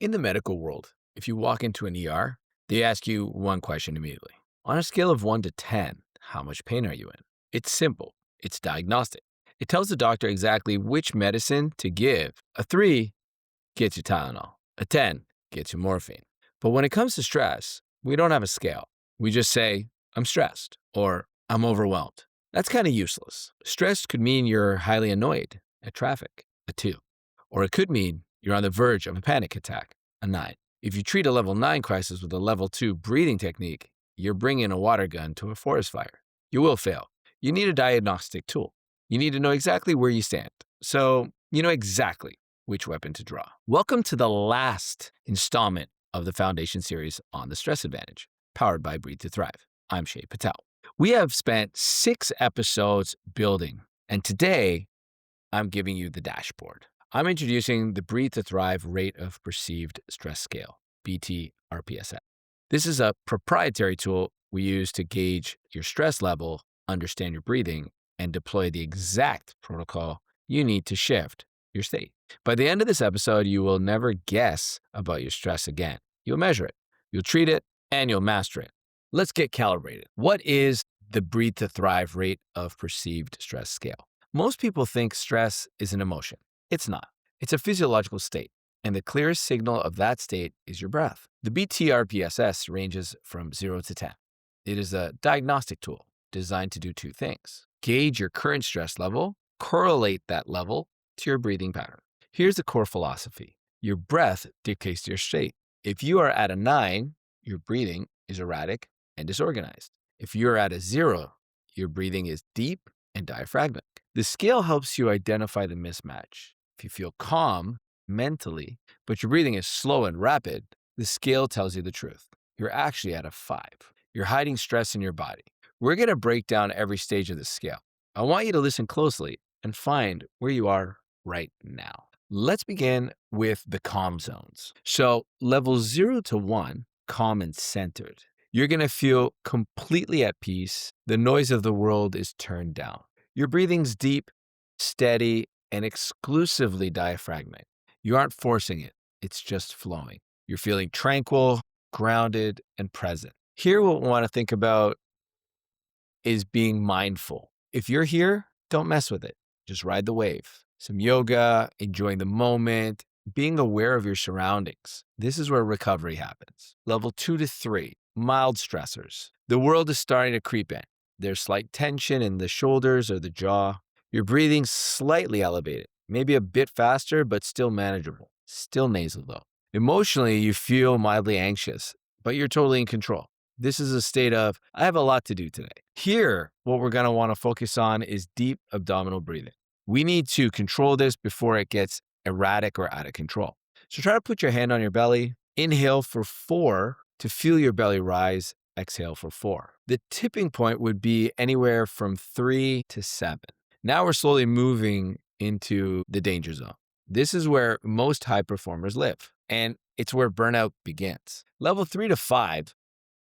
In the medical world, if you walk into an ER, they ask you one question immediately. On a scale of 1 to 10, how much pain are you in? It's simple. It's diagnostic. It tells the doctor exactly which medicine to give. A 3 gets you Tylenol. A 10 gets you morphine. But when it comes to stress, we don't have a scale. We just say, I'm stressed or I'm overwhelmed. That's kind of useless. Stress could mean you're highly annoyed at traffic, a 2. Or it could mean you're on the verge of a panic attack, a 9. If you treat a level 9 crisis with a level 2 breathing technique, you're bringing a water gun to a forest fire. You will fail. You need a diagnostic tool. You need to know exactly where you stand. So you know exactly which weapon to draw. Welcome to the last installment of the Foundation series on the stress advantage, powered by Breathe to Thrive. I'm Shay Patel. We have spent 6 episodes building, and today I'm giving you the dashboard. I'm introducing the Breathe to Thrive Rate of Perceived Stress Scale, BT-RPSS. This is a proprietary tool we use to gauge your stress level, understand your breathing, and deploy the exact protocol you need to shift your state. By the end of this episode, you will never guess about your stress again. You'll measure it, you'll treat it, and you'll master it. Let's get calibrated. What is the Breathe to Thrive Rate of Perceived Stress Scale? Most people think stress is an emotion. It's not. It's a physiological state, and the clearest signal of that state is your breath. The BT-RPSS ranges from 0 to 10. It is a diagnostic tool designed to do 2 things: gauge your current stress level, correlate that level to your breathing pattern. Here's the core philosophy. Your breath dictates your state. If you are at a 9, your breathing is erratic and disorganized. If you're at a 0, your breathing is deep and diaphragmatic. The scale helps you identify the mismatch. If you feel calm mentally, but your breathing is slow and rapid, the scale tells you the truth. You're actually at a 5. You're hiding stress in your body. We're going to break down every stage of the scale. I want you to listen closely and find where you are right now. Let's begin with the calm zones. So level 0 to 1, calm and centered. You're going to feel completely at peace. The noise of the world is turned down. Your breathing's deep, steady, and exclusively diaphragmatic. You aren't forcing it. It's just flowing. You're feeling tranquil, grounded, and present. Here, what we want to think about is being mindful. If you're here, don't mess with it. Just ride the wave. Some yoga, enjoying the moment, being aware of your surroundings. This is where recovery happens. Level 2 to 3, mild stressors. The world is starting to creep in. There's slight tension in the shoulders or the jaw. Your breathing's slightly elevated, maybe a bit faster, but still manageable. Still nasal though. Emotionally, you feel mildly anxious, but you're totally in control. This is a state of, I have a lot to do today. Here, what we're going to want to focus on is deep abdominal breathing. We need to control this before it gets erratic or out of control. So try to put your hand on your belly. Inhale for 4 to feel your belly rise. Exhale for 4. The tipping point would be anywhere from 3 to 7. Now we're slowly moving into the danger zone. This is where most high performers live, and it's where burnout begins. Level 3 to 5,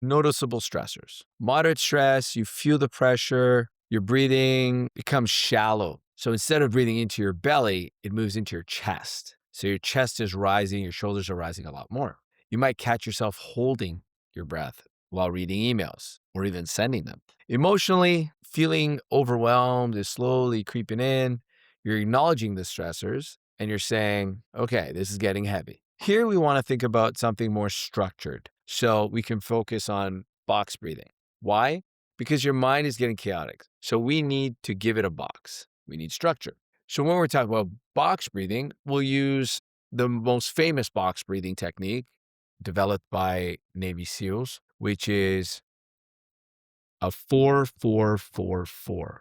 noticeable stressors. Moderate stress, you feel the pressure, your breathing becomes shallow. So instead of breathing into your belly, it moves into your chest. So your chest is rising, your shoulders are rising a lot more. You might catch yourself holding your breath while reading emails or even sending them. Emotionally, feeling overwhelmed is slowly creeping in. You're acknowledging the stressors and you're saying, okay, this is getting heavy. Here we want to think about something more structured so we can focus on box breathing. Why? Because your mind is getting chaotic. So we need to give it a box. We need structure. So when we're talking about box breathing, we'll use the most famous box breathing technique developed by Navy SEALs, which is a 4-4-4-4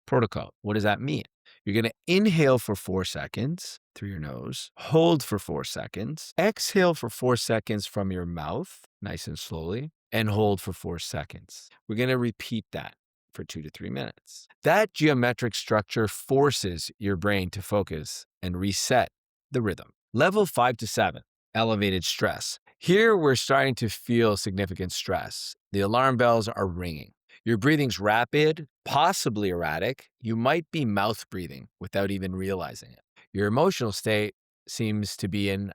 protocol. What does that mean? You're going to inhale for 4 seconds through your nose, hold for 4 seconds, exhale for 4 seconds from your mouth, nice and slowly, and hold for 4 seconds. We're going to repeat that for 2 to 3 minutes. That geometric structure forces your brain to focus and reset the rhythm. Level 5 to 7, elevated stress. Here we're starting to feel significant stress. The alarm bells are ringing. Your breathing's rapid, possibly erratic. You might be mouth breathing without even realizing it. Your emotional state seems to be in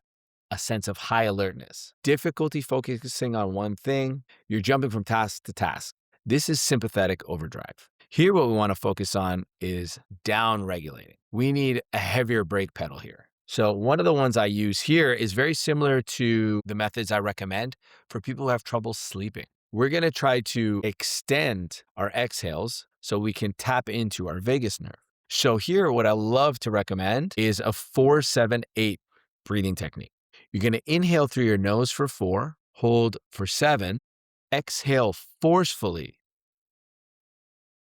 a sense of high alertness, difficulty focusing on one thing, you're jumping from task to task. This is sympathetic overdrive. Here, what we want to focus on is down regulating. We need a heavier brake pedal here. So one of the ones I use here is very similar to the methods I recommend for people who have trouble sleeping. We're going to try to extend our exhales so we can tap into our vagus nerve. So here, what I love to recommend is a 4-7-8 breathing technique. You're going to inhale through your nose for 4, hold for 7, exhale forcefully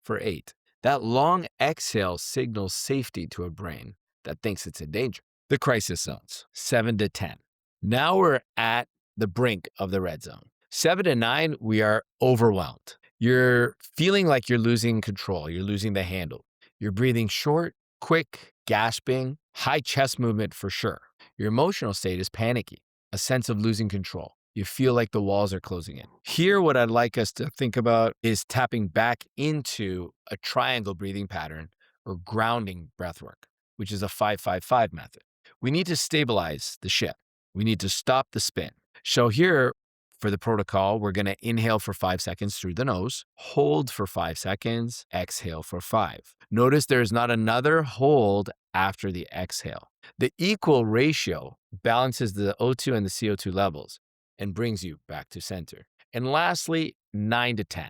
for 8. That long exhale signals safety to a brain that thinks it's in danger. The crisis zones, 7 to 10. Now we're at the brink of the red zone. 7 to 9, we are overwhelmed. You're feeling like you're losing control. You're losing the handle. You're breathing short, quick, gasping, high chest movement for sure. Your emotional state is panicky, a sense of losing control. You feel like the walls are closing in. Here, what I'd like us to think about is tapping back into a triangle breathing pattern or grounding breath work, which is a 5-5-5 method. We need to stabilize the ship. We need to stop the spin. So here, for the protocol, we're going to inhale for 5 seconds through the nose, hold for 5 seconds, exhale for 5. Notice there's not another hold after the exhale. The equal ratio balances the O2 and the CO2 levels and brings you back to center. And lastly, 9 to 10,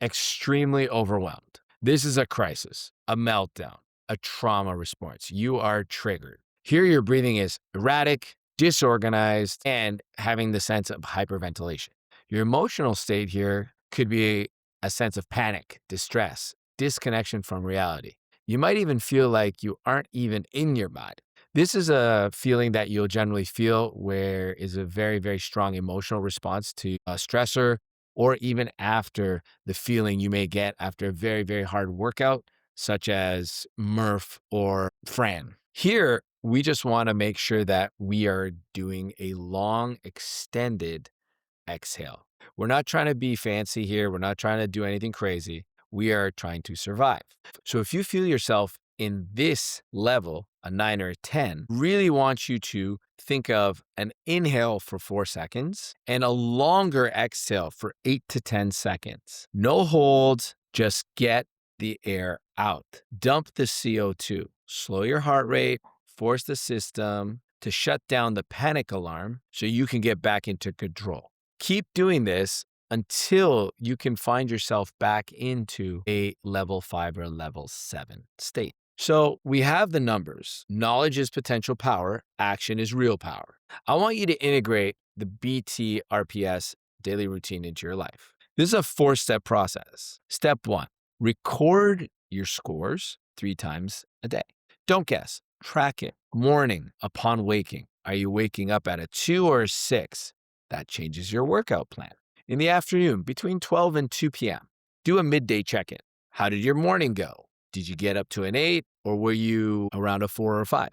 extremely overwhelmed. This is a crisis, a meltdown, a trauma response. You are triggered. Here, your breathing is erratic, disorganized, and having the sense of hyperventilation. Your emotional state here could be a sense of panic, distress, disconnection from reality. You might even feel like you aren't even in your body. This is a feeling that you'll generally feel where is a very, very strong emotional response to a stressor, or even after the feeling you may get after a very, very hard workout, such as Murph or Fran. Here, we just want to make sure that we are doing a long, extended exhale. We're not trying to be fancy here. We're not trying to do anything crazy. We are trying to survive. So if you feel yourself in this level, a 9 or a 10, really want you to think of an inhale for 4 seconds and a longer exhale for 8 to 10 seconds. No holds, just get the air out. Dump the CO2. Slow your heart rate, force the system to shut down the panic alarm so you can get back into control. Keep doing this until you can find yourself back into a level 5 or level 7 state. So we have the numbers. Knowledge is potential power. Action is real power. I want you to integrate the BT-RPSS daily routine into your life. This is a 4-step process. Step 1, record your scores 3 times a day. Don't guess. Track it. Morning, upon waking. Are you waking up at a 2 or a 6? That changes your workout plan. In the afternoon, between 12 and 2 p.m., do a midday check-in. How did your morning go? Did you get up to an 8 or were you around a 4 or 5?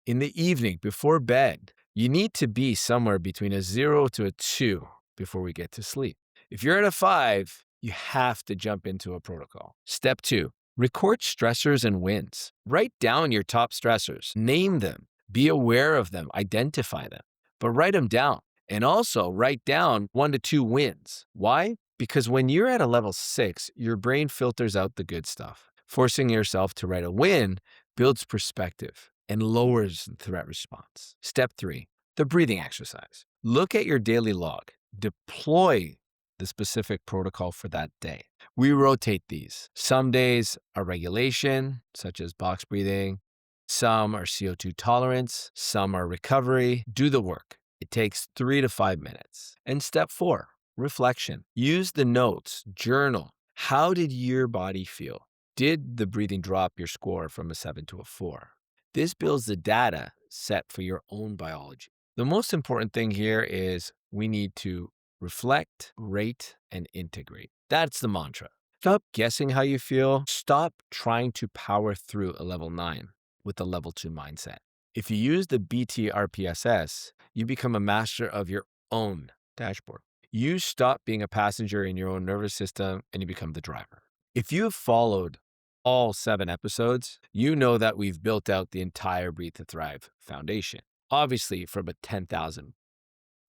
In the evening, before bed, you need to be somewhere between a 0 to a 2 before we get to sleep. If you're at a 5, you have to jump into a protocol. Step 2, record stressors and wins. Write down your top stressors. Name them. Be aware of them. Identify them. But write them down. And also write down 1 to 2 wins. Why? Because when you're at a level 6, your brain filters out the good stuff. Forcing yourself to write a win builds perspective and lowers the threat response. Step 3, the breathing exercise. Look at your daily log. Deploy the specific protocol for that day. We rotate these. Some days are regulation, such as box breathing. Some are CO2 tolerance. Some are recovery. Do the work. It takes 3 to 5 minutes. And step 4, reflection. Use the notes, journal. How did your body feel? Did the breathing drop your score from a 7 to a 4? This builds the data set for your own biology. The most important thing here is we need to reflect, rate, and integrate. That's the mantra. Stop guessing how you feel. Stop trying to power through a level 9 with a level 2 mindset. If you use the BT-RPSS, you become a master of your own dashboard. You stop being a passenger in your own nervous system and you become the driver. If you have followed all 7 episodes, you know that we've built out the entire Breathe to Thrive foundation. Obviously from a 10,000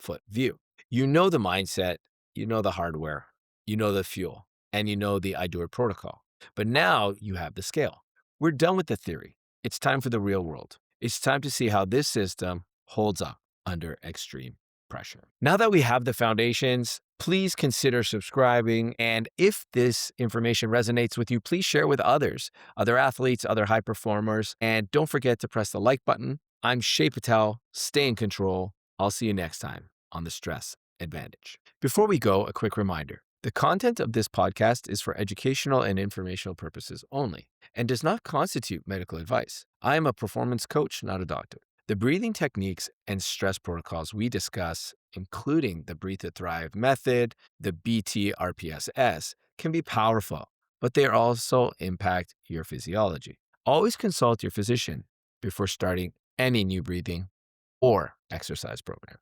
foot view. You know the mindset, you know the hardware, you know the fuel, and you know the I do it protocol. But now you have the scale. We're done with the theory. It's time for the real world. It's time to see how this system holds up under extreme pressure. Now that we have the foundations, please consider subscribing. And if this information resonates with you, please share with others, other athletes, other high performers. And don't forget to press the like button. I'm Shay Patel. Stay in control. I'll see you next time on The Stress Advantage. Before we go, a quick reminder. The content of this podcast is for educational and informational purposes only and does not constitute medical advice. I am a performance coach, not a doctor. The breathing techniques and stress protocols we discuss, including the Breathe to Thrive method, the BT-RPSS, can be powerful, but they also impact your physiology. Always consult your physician before starting any new breathing or exercise program.